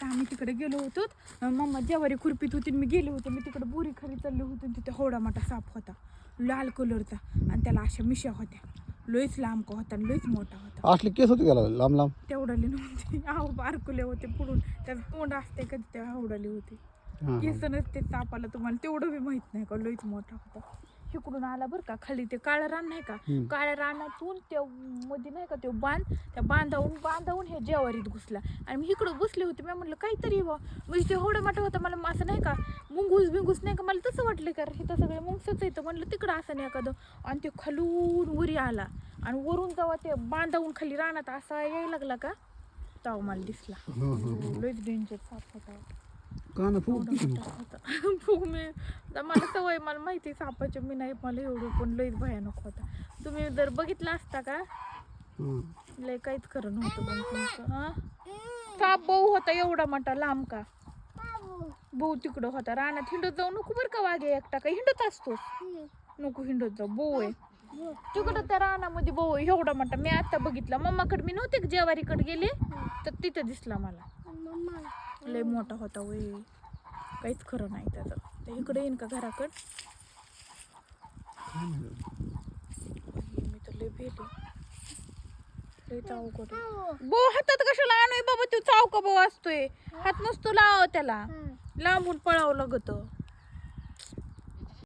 आता आम्ही तिकडे गेलो होतो. मम्मा ज्वारी खुरपीत होती मी गेले होते. मी तिकडे बोरी खाली चालले होते. तिथे होडा मोठा साप होता लाल कलरचा आणि त्याला अशा मिशा होत्या. लयच लांब का होता आणि लयच मोठा होता. असले केस होते त्याला लांब लांब. तेवढाले नव्हते आहो बारकुले होते पुढून त्याचं तोंड असते कधी त्या आवडाले होते. हां केस नसते सापाला तुम्हाला तेवढं बी माहित नाही का लयच मोठा होता. इकडून आला बरं का खाली ते काळं रान नाही का काळ्या रानातून त्या मध्ये नाही का ते त्या बांधावून हे जेवारीत घुसला आणि मी इकडं बसले होते. मी म्हटलं काहीतरी म्हणजे ते होडं मोठं होतं मला असं नाही का मुंगूस नाही का मला तसं वाटलं का हे तर सगळे मुंगसच येतं म्हटलं तिकडं असं नाही एखादं आणि ते खालून वरी आला आणि वरून जेव्हा ते बांधावून खाली रानात असा यायला लागला का तेव्हा मला दिसला. लयच डेंजर साप होता. कान फुगती फुग मी मला सवय मला माहिती सापाची मी नाही मला एवढं पण लयच भयानक होता. तुम्ही जर बघितला असता का लय काहीच खरं नव्हतं पण तुमचं. साप भाऊ होता एवढा मोठा लांब का भाऊ तिकडं होता रानात हिंडत जाऊ नको बरं का वाघे एकटा का हिंडत असतो नको हिंडत जाऊ भाऊ आहे तिकडं त्या रानामध्ये भाऊ एवढा मोठा. मी आता बघितला मम्माकडे मी नव्हते का जेवारीकडे गेले तर तिथं दिसला मला. लय मोठा होता वय काहीच खरं नाही त्याचं. ते इकडे येईन का घराकड मी तर लय भेले लय अवघड बो हातात कशाला आणोय बाबा तू चाव का भाऊ असतोय हात नसतो लाव त्याला लांबून पळावं लागत.